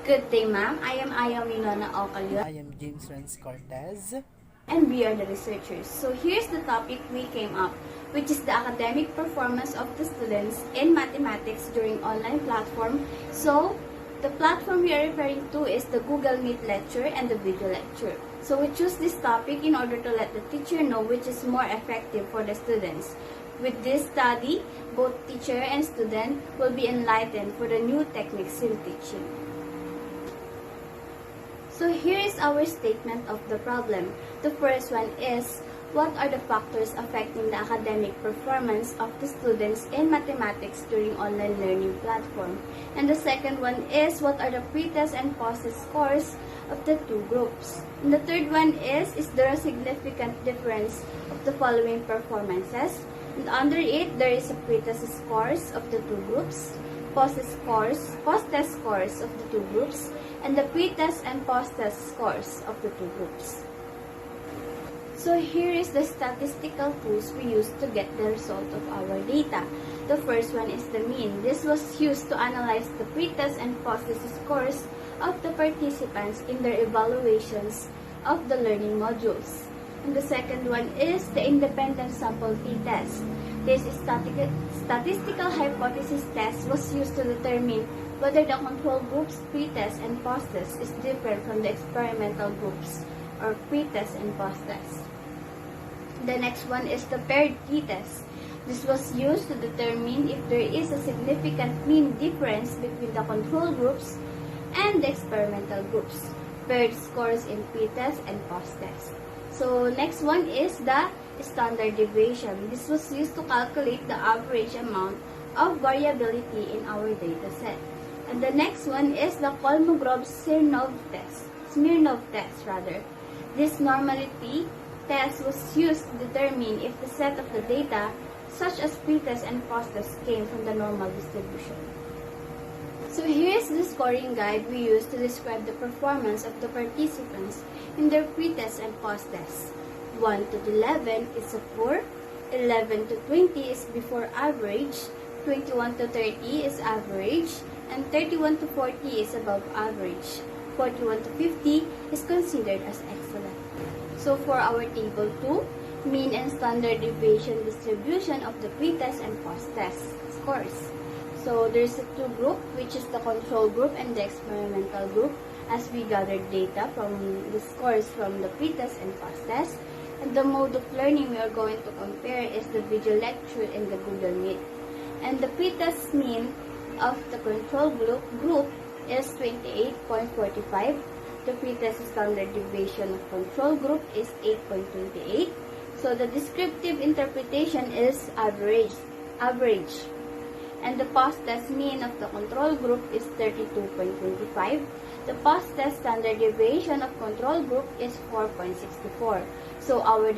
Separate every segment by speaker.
Speaker 1: Good day, ma'am. I am Wynona of CALEON,
Speaker 2: I am Renz Cortez.
Speaker 1: and we are the researchers. So here's the topic we came up, which is the academic performance of the students in mathematics during online platform. So the platform we are referring to is the Google Meet lecture and the video lecture. So we choose this topic in order to let the teacher know which is more effective for the students. With this study, both teacher and student will be enlightened for the new techniques in teaching. So here is our statement of the problem. The first one is, what are the factors affecting the academic performance of the students in mathematics during online learning platform? And the second one is, what are the pre-test and post-test scores of the two groups? And the third one is there a significant difference of the following performances? And under it, there is a pre-test scores of the two groups, post-test scores of the two groups, and the pre-test and post-test scores of the two groups. So here is the statistical tools we use to get the result of our data. The first one is the mean. This was used to analyze the pre-test and post-test scores of the participants in their evaluations of the learning modules. And the second one is the independent sample t-test. This statistical hypothesis test was used to determine whether the control group's pre-test and post-test is different from the experimental groups or pre-test and post-test. The next one is the paired t-test. This was used to determine if there is a significant mean difference between the control groups and the experimental groups. Paired scores in pre-test and post-test. So next one is the standard deviation. This was used to calculate the average amount of variability in our data set. And the next one is the Kolmogorov-Smirnov test. This normality test was used to determine if the set of the data, such as pre-test and post-test, came from the normal distribution. So here is the scoring guide we use to describe the performance of the participants in their pre-test and post-test. 1 to 11 is a 4, 11 to 20 is before average, 21 to 30 is average, and 31 to 40 is above average. 41 to 50 is considered as excellent. So for our table 2, mean and standard deviation distribution of the pre-test and post-test scores. So there's a two group, which is the control group and the experimental group, as we gathered data from the scores from the pre-test and post-test. And the mode of learning we are going to compare is the video lecture and the Google Meet. And the pre-test mean of the control group is 28.45. The pre-test standard deviation of control group is 8.28. So the descriptive interpretation is average. And the post-test mean of the control group is 32.25. The post-test standard deviation of control group is 4.64. So our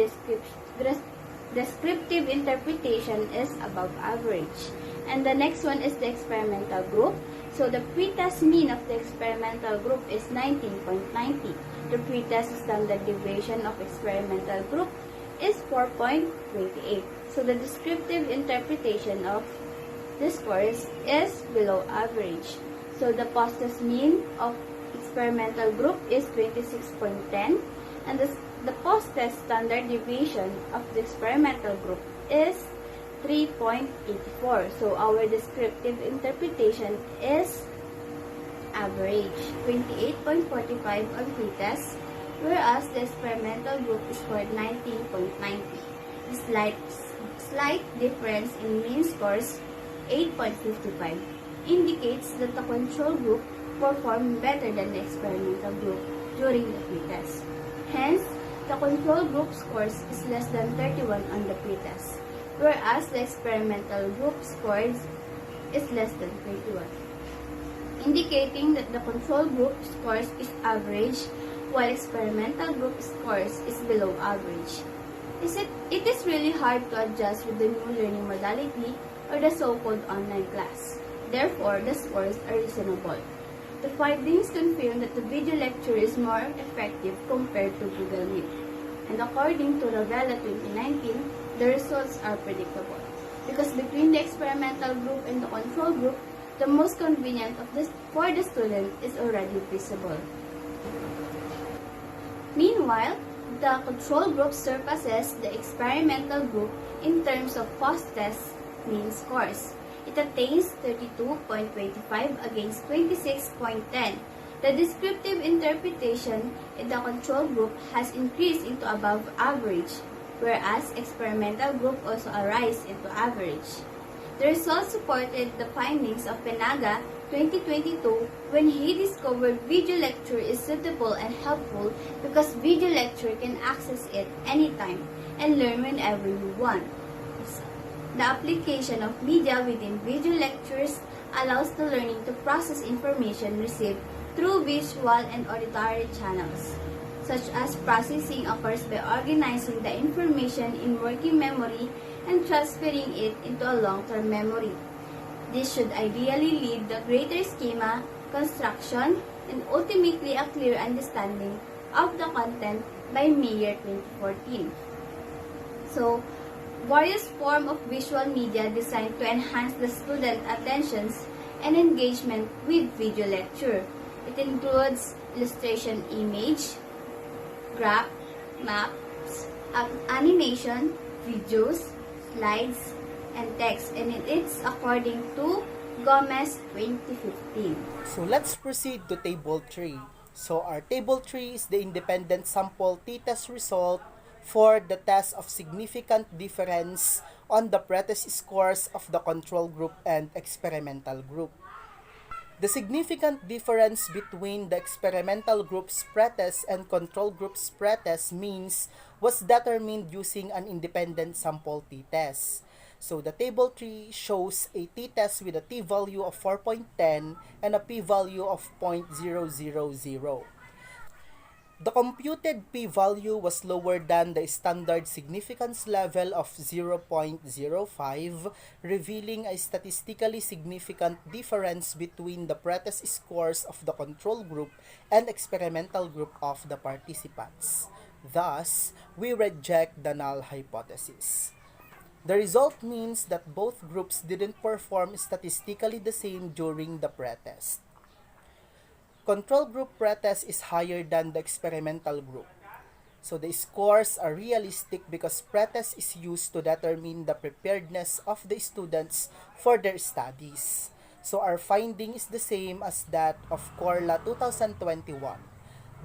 Speaker 1: descriptive interpretation is above average. And the next one is the experimental group. So the pre-test mean of the experimental group is 19.90. The pre-test standard deviation of experimental group is 4.28. So the descriptive interpretation of this scores is below average. So the post-test mean of experimental group is 26.10, and the post-test standard deviation of the experimental group is 3.84. So our descriptive interpretation is average, 28.45 on pre-test, whereas the experimental group scored 19.90. The slight difference in mean scores, 8.55, indicates that the control group performed better than the experimental group during the pre-test. Hence, the control group scores is less than 31 on the pre-test, whereas the experimental group scores is less than 31, indicating that the control group scores is average, while experimental group scores is below average. It is really hard to adjust with the new learning modality or the so-called online class. Therefore, the scores are reasonable. The findings confirm that the video lecture is more effective compared to Google Meet. And according to Ravella 2019, the results are predictable. Because between the experimental group and the control group, the most convenient for the student is already visible. Meanwhile, the control group surpasses the experimental group in terms of post-test mean scores. It attains 32.25 against 26.10. The descriptive interpretation in the control group has increased into above average, whereas experimental group also rise into average. The results supported the findings of Penaga 2022 when he discovered video lecture is suitable and helpful because video lecture can access it anytime and learn whenever you want. The application of media within video lectures allows the learning to process information received through visual and auditory channels, such as processing occurs by organizing the information in working memory and transferring it into a long-term memory. This should ideally lead to greater schema, construction, and ultimately a clear understanding of the content by May 2014. So, various forms of visual media designed to enhance the student attentions and engagement with video lecture. It includes illustration image, graph, maps, animation, videos, slides, and text, and it's according to Gomez 2015.
Speaker 2: So let's proceed to Table 3. So our Table 3 is the independent sample t-test result for the test of significant difference on the pretest scores of the control group and experimental group. The significant difference between the experimental group's pretest and control group's pretest means was determined using an independent sample t-test. So the table 3 shows a t-test with a t-value of 4.10 and a p-value of 0.000. The computed p-value was lower than the standard significance level of 0.05, revealing a statistically significant difference between the pretest scores of the control group and experimental group of the participants. Thus, we reject the null hypothesis. The result means that both groups didn't perform statistically the same during the pretest. Control group pretest is higher than the experimental group. So the scores are realistic because pretest is used to determine the preparedness of the students for their studies. So our finding is the same as that of Corla 2021.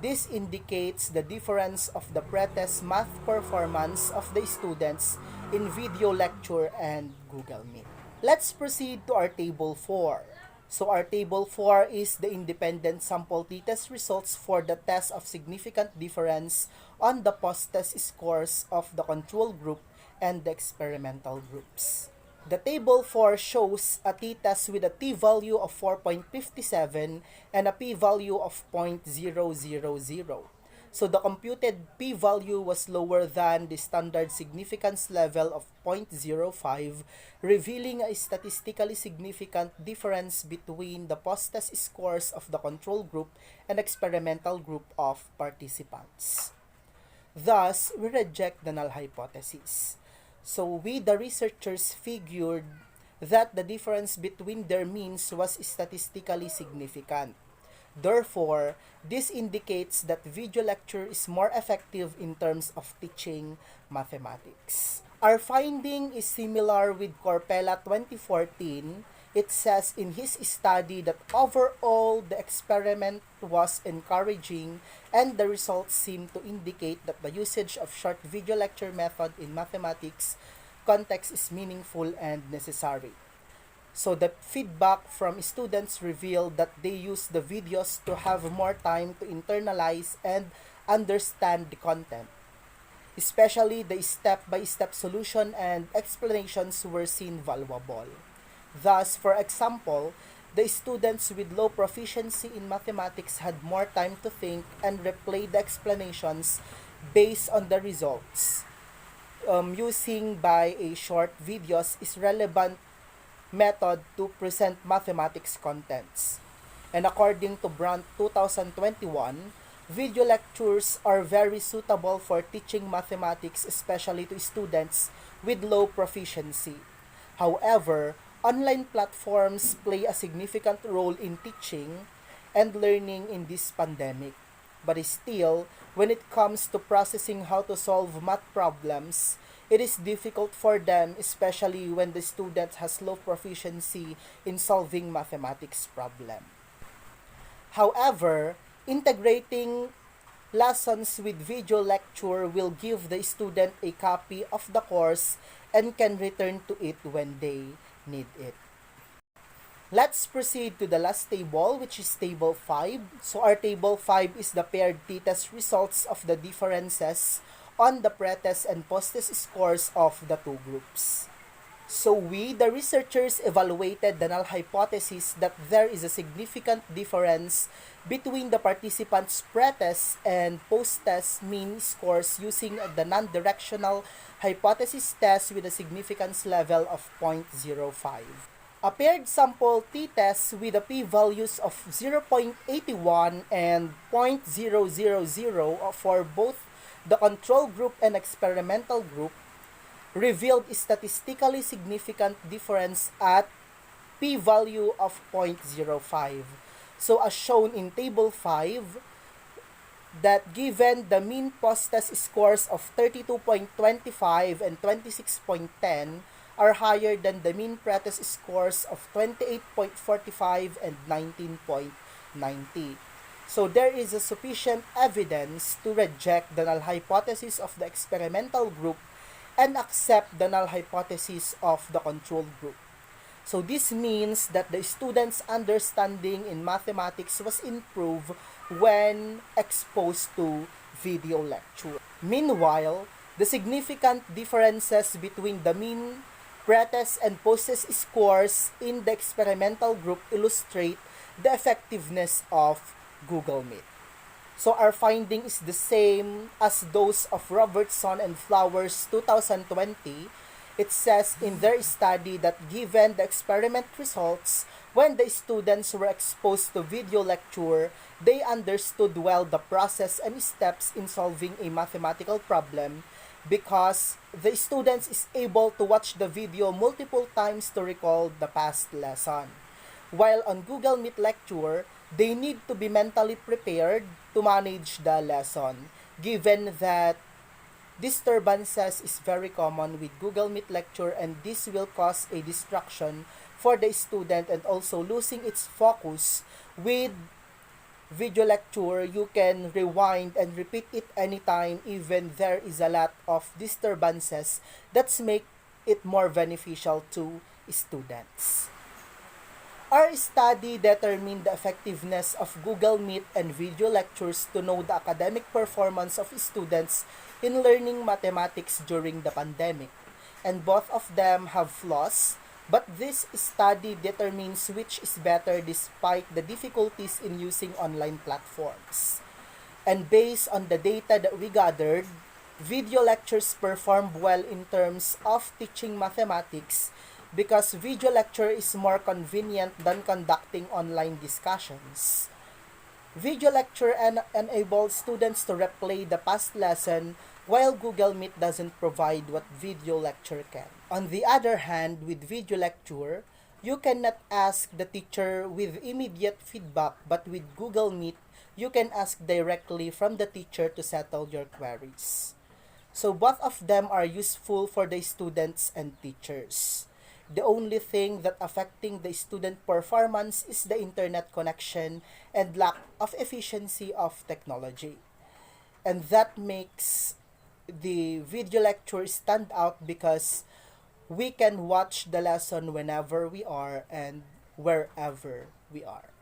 Speaker 2: This indicates the difference of the pretest math performance of the students in video lecture and Google Meet. Let's proceed to our Table 4. So our Table 4 is the independent sample t-test results for the test of significant difference on the post-test scores of the control group and the experimental groups. The Table 4 shows a t-test with a t-value of 4.57 and a p-value of 0.000. So the computed p-value was lower than the standard significance level of 0.05, revealing a statistically significant difference between the post-test scores of the control group and experimental group of participants. Thus, we reject the null hypothesis. So we, the researchers, figured that the difference between their means was statistically significant. Therefore, this indicates that video lecture is more effective in terms of teaching mathematics. Our finding is similar with Corpella 2014. It says in his study that overall the experiment was encouraging and the results seem to indicate that the usage of short video lecture method in mathematics context is meaningful and necessary. So the feedback from students revealed that they use the videos to have more time to internalize and understand the content. Especially the step-by-step solution and explanations were seen valuable. Thus, for example, the students with low proficiency in mathematics had more time to think and replay the explanations based on the results. Using by a short videos is relevant method to present mathematics contents. And according to Brandt 2021, video lectures are very suitable for teaching mathematics, especially to students with low proficiency. However, online platforms play a significant role in teaching and learning in this pandemic. But still, when it comes to processing how to solve math problems, it is difficult for them, especially when the student has low proficiency in solving mathematics problem. However, integrating lessons with video lecture will give the student a copy of the course and can return to it when they need it. Let's proceed to the last table, which is table 5. So our table 5 is the paired t-test results of the differences on the pretest and post-test scores of the two groups. So we, the researchers, evaluated the null hypothesis that there is a significant difference between the participants' pretest and post-test mean scores using the non-directional hypothesis test with a significance level of 0.05. A paired sample t-test with the p-values of 0.81 and 0.000 for both the control group and experimental group revealed statistically significant difference at p-value of 0.05. So as shown in table 5, that given the mean post-test scores of 32.25 and 26.10 are higher than the mean pretest scores of 28.45 and 19.90. So there is a sufficient evidence to reject the null hypothesis of the experimental group and accept the null hypothesis of the control group. So this means that the students' understanding in mathematics was improved when exposed to video lecture. Meanwhile, the significant differences between the mean pretest and post-test scores in the experimental group illustrate the effectiveness of Google Meet. So our finding is the same as those of Robertson and Flowers 2020. It says in their study that given the experiment results, when the students were exposed to video lecture, they understood well the process and steps in solving a mathematical problem because the students is able to watch the video multiple times to recall the past lesson. While on Google Meet lecture, they need to be mentally prepared to manage the lesson, given that disturbances is very common with Google Meet lecture and this will cause a distraction for the student and also losing its focus. With video lecture, you can rewind and repeat it anytime even there is a lot of disturbances. That's make it more beneficial to students. Our study determined the effectiveness of Google Meet and video lectures to know the academic performance of students in learning mathematics during the pandemic. And both of them have flaws, but this study determines which is better despite the difficulties in using online platforms. And based on the data that we gathered, video lectures performed well in terms of teaching mathematics because video lecture is more convenient than conducting online discussions. Video lecture enables students to replay the past lesson while Google Meet doesn't provide what video lecture can. On the other hand, with video lecture, you cannot ask the teacher with immediate feedback, but with Google Meet, you can ask directly from the teacher to settle your queries. So both of them are useful for the students and teachers. The only thing that affecting the student performance is the internet connection and lack of efficiency of technology. And that makes the video lecture stand out because we can watch the lesson whenever we are and wherever we are.